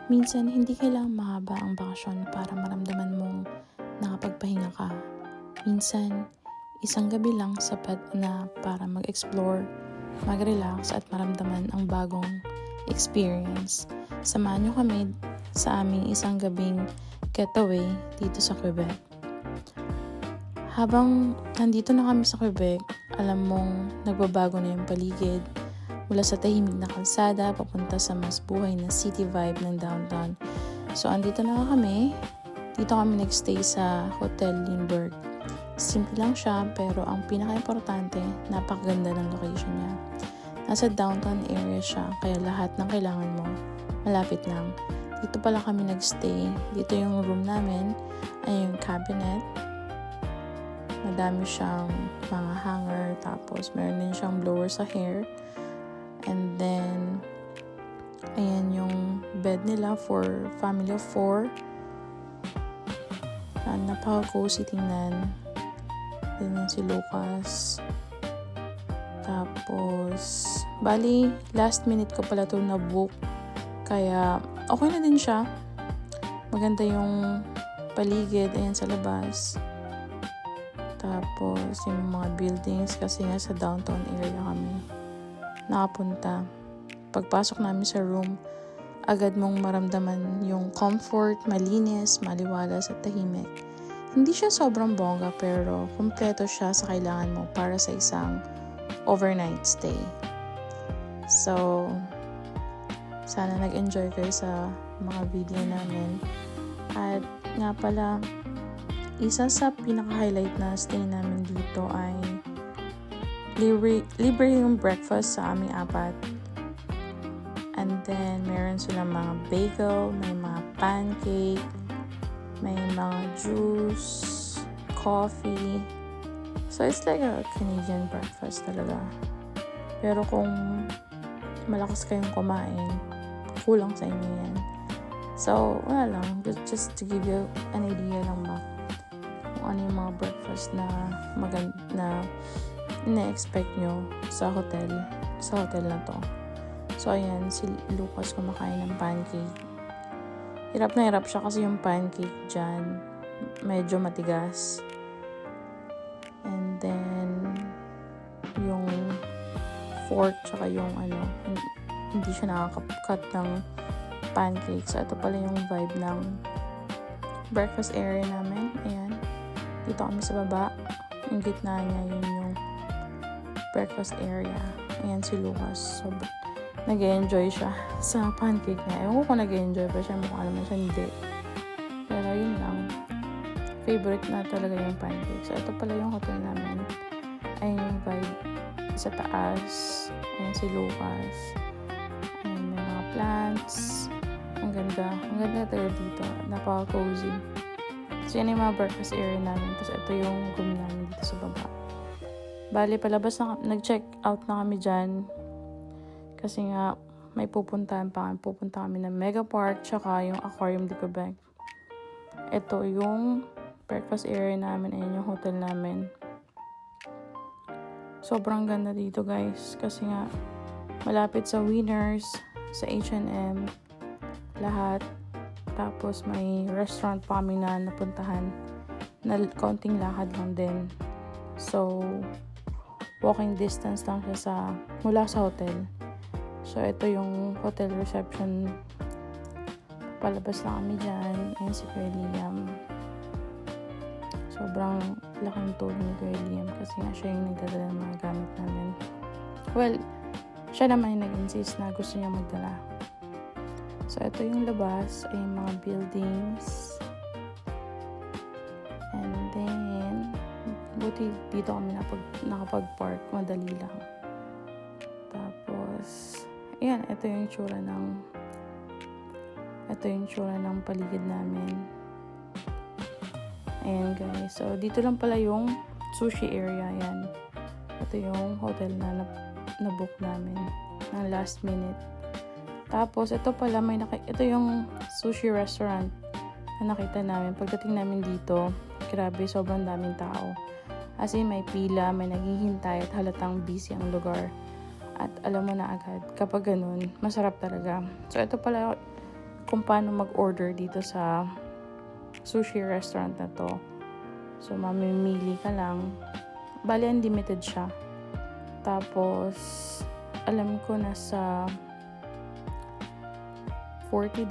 Minsan, hindi kailangang mahaba ang bakasyon para maramdaman mong nakapagpahinga ka. Minsan, isang gabi lang sapat na para mag-explore, mag-relax at maramdaman ang bagong experience. Samahan niyo kami sa aming isang gabing getaway dito sa Quebec. Habang nandito na kami sa Quebec, alam mong nagbabago na yung paligid. Mula sa tahimik na kalsada, papunta sa mas buhay na city vibe ng downtown. So, andito na kami. Dito kami nagstay sa Hotel Lindbergh. Simple lang siya, pero ang pinaka-importante, napakaganda ng location niya. Nasa downtown area siya, kaya lahat ng kailangan mo, malapit lang. Dito pala kami nagstay. Dito yung room namin, ay yung cabinet. Madami siyang mga hanger, tapos meron din siyang blower sa hair. And then, ayan yung bed nila for family of 4. Napaka-cozy tingnan. Then yan si Lucas. Tapos, bali, last minute ko pala ito na-book. Kaya, okay na din siya. Maganda yung paligid, ayan sa labas. Tapos, yung mga buildings, kasi nga sa downtown area kami nakapunta. Pagpasok namin sa room, agad mong maramdaman yung comfort, malinis, maliwalas at tahimik. Hindi siya sobrang bongga pero kumpleto siya sa kailangan mo para sa isang overnight stay. So, sana nag-enjoy kayo sa mga video namin. At nga pala, isa sa pinaka-highlight na stay namin dito ay libre yung breakfast sa aming 4. And then, meron silang mga bagel, may mga pancake, may mga juice, coffee. So, it's like a Canadian breakfast talaga. Pero kung malakas kayong kumain, kulang sa inyo yan. So, wala lang. Just to give you an idea lang ba kung ano yung mga breakfast na maganda na-expect nyo sa hotel na to. So, ayan, si Lucas kumakain ng pancake. Hirap na hirap siya kasi yung pancake dyan, medyo matigas. And then, yung fork, tsaka yung hindi siya nakaka-cut ng pancake. So, ito pala yung vibe ng breakfast area namin. Ayan, dito kami sa baba. Yung gitna niya, yun yung breakfast area. Ayan si Lucas. So, nag-enjoy siya sa pancake niya. Ewan ko kung nag-enjoy ba siya. Mukha naman siya hindi. Pero yun lang. Favorite na talaga yung pancake. So, ito pala yung hotel namin. Ayan yung vibe sa taas. Ayan si Lucas. Ayan, may mga plants. Ang ganda. Ang ganda talaga dito. Napaka-cozy. So, yan yung mga breakfast area namin. Tapos, ito yung room namin dito sa baba. Bali, palabas na, nag-check out na kami dyan. Kasi nga, may pupuntahan pa kami. Pupunta kami ng Mega Park, tsaka yung Aquarium de Quebec. Ito yung breakfast area namin. Ayan yung hotel namin. Sobrang ganda dito, guys. Kasi nga, malapit sa Winners, sa H&M, lahat. Tapos, may restaurant pa kami na napuntahan. Na konting lakad lang din. So, walking distance lang siya mula sa hotel. So, ito yung hotel reception. Palabas na kami dyan. Ayan si Kuya Liam. Sobrang laking tulong ni Kuya Liam kasi nga siya yung nagdadala ng mga gamit namin. Well, siya naman yung nag-insist na gusto niya magdala. So, ito yung labas. Ay yung mga buildings. And then, buti dito kami nakapag-park. Madali lang. Tapos, ayan, ito yung tsura ng paligid namin. Ayan, guys. So, dito lang pala yung sushi area. Ayan. Ito yung hotel na na-book namin ng last minute. Tapos, ito pala, ito yung sushi restaurant na nakita namin. Pagdating namin dito, grabe, sobrang daming tao. As in, may pila, may naghihintay at halatang busy ang lugar. At alam mo na agad, kapag ganun, masarap talaga. So, ito pala kung paano mag-order dito sa sushi restaurant na to. So, mamimili ka lang. Bali, unlimited siya. Tapos, alam ko nasa $40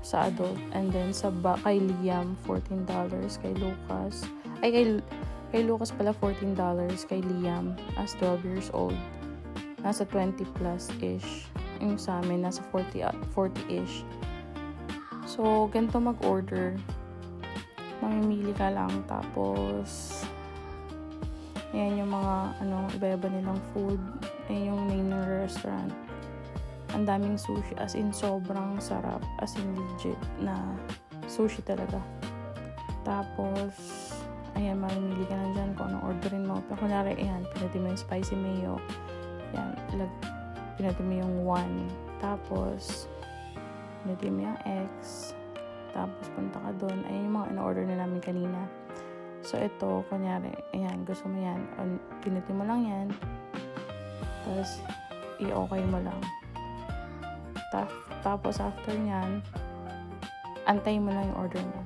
sa adult. And then, kay Liam, $14. Kay Lucas. Kay Lucas pala, $14. Kay Liam, as 12 years old. Nasa 20 plus-ish. Yung sa amin, nasa 40-ish. So, ganito mag-order. Mamimili ka lang. Tapos, ayan yung mga, iba-iba nilang food. Ayan yung name ng restaurant. Ang daming sushi. As in, sobrang sarap. As in, legit na sushi talaga. Tapos, ayan, mamimili ka na dyan kung anong orderin mo. Pero kunwari, ayan, pinati mo yung spicy mayo. Ayan, pinati mo yung 1. Tapos, pinati mo yung X. Tapos, punta ka doon. Ayan yung mga in-order na namin kanina. So, ito, kunyari, ayan, gusto mo yan. Pinati mo lang yan. Tapos, i-okay mo lang. Tapos, after nyan, antayin mo lang yung order mo.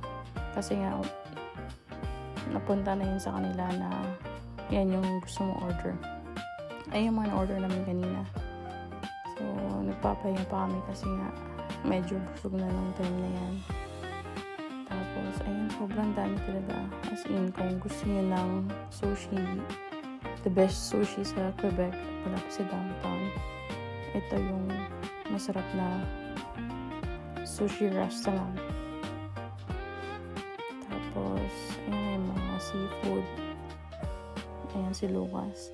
Kasi nga, napunta na yun sa kanila na yan yung gusto mong order. Ay, yung mga na-order namin kanina. So, nagpapahinga pa kami kasi nga medyo busog na ng time na yan. Tapos, ayun, sobrang dami talaga. As in, kung gusto nyo ng sushi, the best sushi sa Quebec, malapit sa downtown, ito yung masarap na sushi restaurant. Tapos, ayun, yung mga seafood. Ayan si Lucas.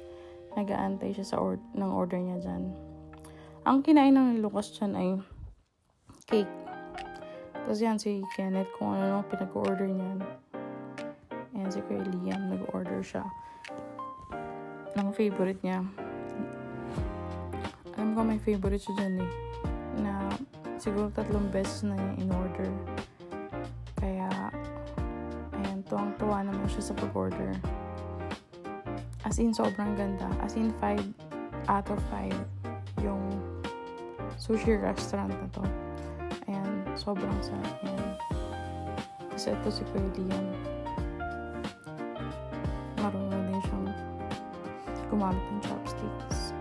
Nag-aantay siya ng order niya dyan. Ang kinain ng Lucas dyan ay cake. Tapos yan si Kenneth kung ano pinag-order niyan. Ayan si Kuya Liam, nag-order siya ng favorite niya. Alam ko may favorite siya dyan eh. Na siguro 3 beses na niya in-order. Kaya, ayan, tuwang-tuwa naman siya sa pag-order. As in, sobrang ganda. As in, 5 out of 5 yung sushi restaurant na to. Ayan, sobrang sarap yan. Kasi ito si Kuya Liam. Marunong din siyang gumamit ng chopsticks.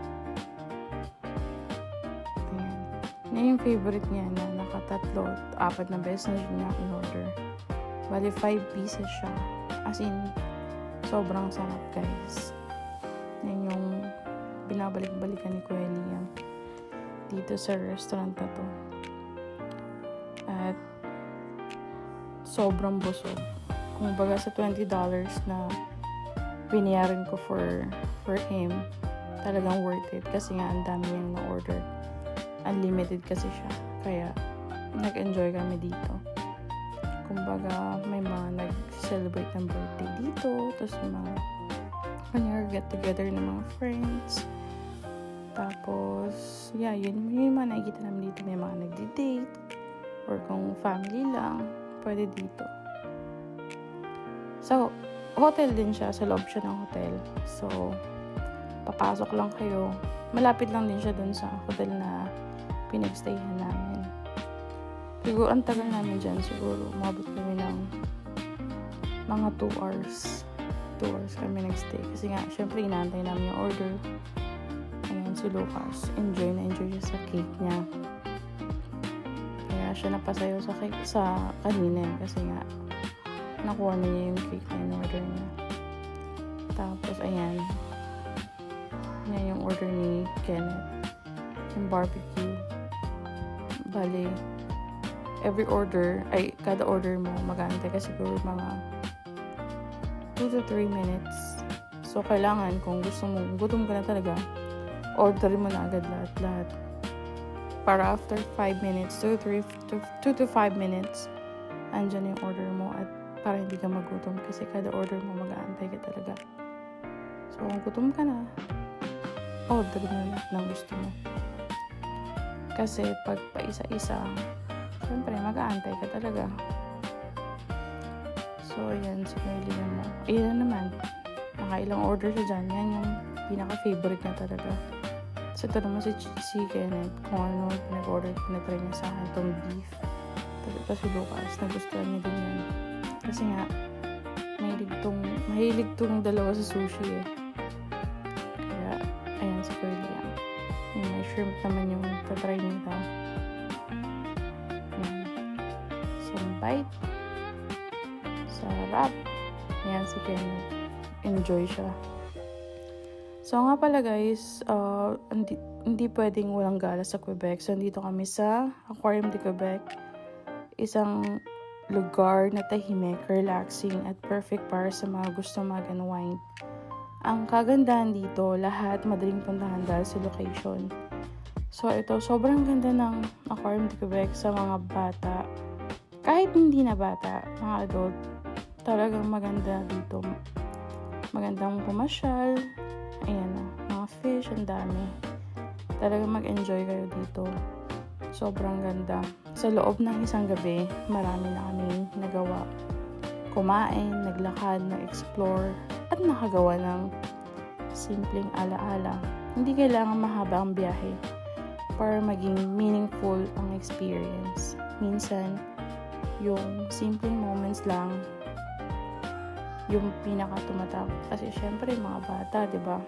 Ayan. Yan yung favorite niya na nakatatlo, 4 na beses na siya niya in-order. Bali, 5 pieces siya. As in, sobrang sarap, guys. Yan yung binabalik-balikan ni Kuya Liam dito sa restaurant na to. At sobrang busog. Kung baga sa $20 na binayaran ko for him, talagang worth it. Kasi nga, ang dami niyang na-order. Unlimited kasi siya. Kaya, nag-enjoy kami dito. Kumbaga, may mga nag-celebrate ng birthday dito. Tapos mga get-together ng mga friends. Tapos, yeah, yun yung mga nakikita namin dito. May mga nagdi-date. Or kung family lang, pwede dito. So, hotel din siya. Sa loob siya ng hotel. So, papasok lang kayo. Malapit lang din siya dun sa hotel na pinagstayhan namin. Siguro, ang tagal namin dyan. Siguro, umabot kami ng mga 2 hours. 2 hours kami nagstay. Kasi nga, syempre, inaantay namin yung order. Ayan, si Lucas. Enjoy siya sa cake niya. Kaya siya napasayaw sa cake sa kanina. Kasi nga, nakuha niya yung cake na in-order niya. Tapos, ayan. Yan yung order ni Kenneth. Yung barbecue. Bali, kada order mo, mag-aantay ka siguro mga 2 to 3 minutes. So, kailangan, kung gusto mo, gutom ka na talaga, order mo na agad lahat. Para after 5 minutes, 2 to 5 minutes, andyan yung order mo at para hindi ka magutom kasi kada order mo, mag-aantay ka talaga. So, kung gutom ka na, order mo na ng gusto mo. Kasi, pag paisa-isa, syempre, mag-aantay ka talaga. So, ayan, si Kylie mo. Ayan naman. Nakailang order siya dyan. Yan yung pinaka-favorite niya talaga. So, ito naman si Kenneth, kung ano pinag-order, pinatry niya sa akin itong beef. Tapos si Lucas, nagustuhan niya din yan. Kasi nga, mahilig tong dalawa sa sushi eh. Kaya, ayan si Curly yan. Yung may shrimp naman yung tatry nito. Ayan. Some bite. Sarap. Ayan si Kenneth. Enjoy siya. So nga pala guys, hindi pwedeng walang gala sa Quebec. So nandito kami sa Aquarium de Quebec. Isang lugar na tahimik, relaxing, at perfect para sa mga gusto mag-unwind. Ang kagandahan dito, lahat madaling puntahan dahil sa location. So ito, sobrang ganda ng Aquarium de Quebec sa mga bata. Kahit hindi na bata, mga adult, talagang maganda dito. Magandang pumasyal. Ayan na, mga fish, ang dami. Talagang mag-enjoy kayo dito. Sobrang ganda. Sa loob ng isang gabi, marami na kaming nagawa. Kumain, naglakad, nag-explore, at nakagawa ng simpleng alaala. Hindi kailangan mahaba ang biyahe para maging meaningful ang experience. Minsan, yung simpleng moments lang yung pinaka-tumatak. Kasi syempre, mga bata, diba?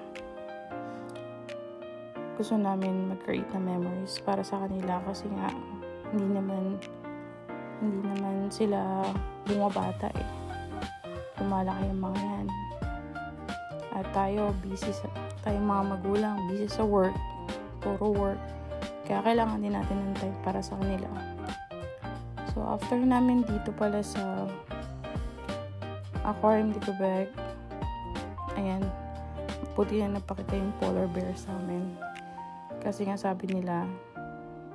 Gusto namin mag-create na memories para sa kanila kasi nga hindi naman sila bumabata eh. Lumalaki yung mga yan. At tayo mga magulang, busy sa work, puro work. Kaya kailangan din natin ng time para sa kanila. So, after namin dito pala sa Aquarium de Quebec, ayan, puti na napakita yung polar bear sa amin. Kasi nga sabi nila,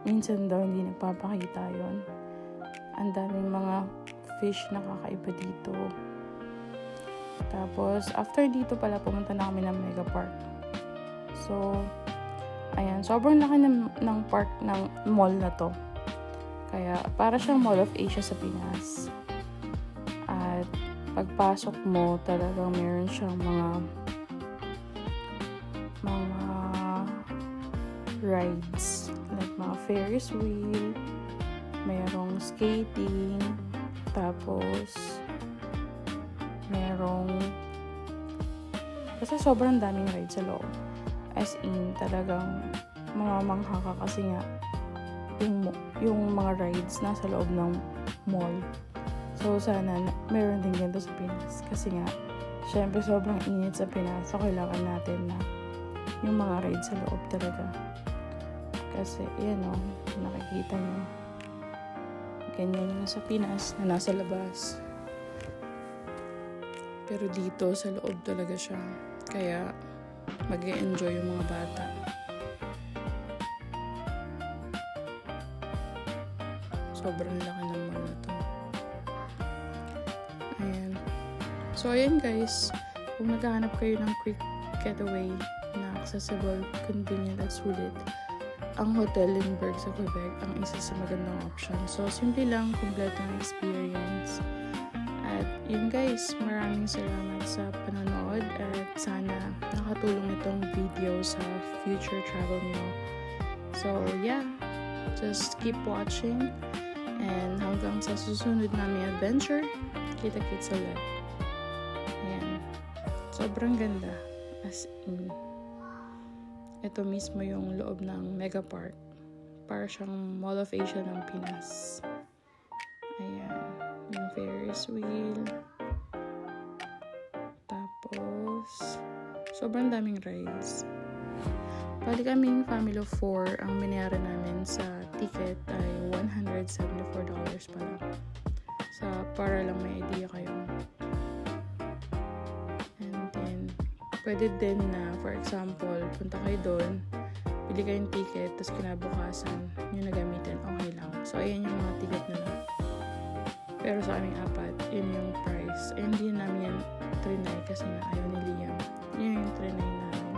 minsan daw hindi nagpapakita yon. Ang daming mga fish na kakaiba dito. Tapos, after dito pala, pumunta na kami ng Mega Park. So, ayan, sobrang laki ng park ng mall na to. Kaya, para siyang Mall of Asia sa Pinas. At, pagpasok mo, talagang meron siyang mga rides. Like mga Ferris wheel, merong skating, tapos basta sobrang daming rides sa loob. As in, talagang mamamangha ka kasi nga yung mga rides nasa loob ng mall. So, sana meron din ganito sa Pinas. Kasi nga, syempre sobrang init sa Pinas. So, kailangan natin na yung mga rides sa loob talaga. Kasi, yan o, nakikita nyo. Ganyan yung sa Pinas na nasa labas. Pero dito, sa loob talaga siya. Kaya, mag-e-enjoy yung mga bata. Sobrang laki ng mall na to. Ayan. So, ayan guys. Kung naghahanap kayo ng quick getaway na accessible, convenient at sulit, ang Hotel Lindbergh sa Quebec ang isa sa magandang option. So, simple lang, kompleto ng experience. At yun guys, maraming salamat sa panonood at sana nakatulong itong video sa future travel nyo. So, yeah. Just keep watching and hanggang sa susunod naming adventure, kita-kits ulit. Ayan. Sobrang ganda. As in, ito mismo yung loob ng Mega Park. Para siyang Mall of Asia ng Pinas. Ayan. Yung Ferris wheel. Tapos, sobrang daming rides. Bali kaming family of 4, ang binayaran namin sa ticket ay $174 pa lang. Para lang may idea kayo. And then, pwede din na, for example, punta kayo doon, bili kayong ticket, tapos kinabukasan, yung nagamitin, okay lang. So, ayan yung mga ticket nila. Pero sa aming apat, yun yung price. Ay, hindi namin yan trinay kasi nga ayaw ni Liam. Yun yung trinay namin.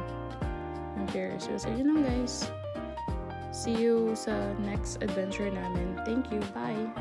Yung Ferris wheel. So, yun lang guys. See you sa next adventure namin. Thank you. Bye!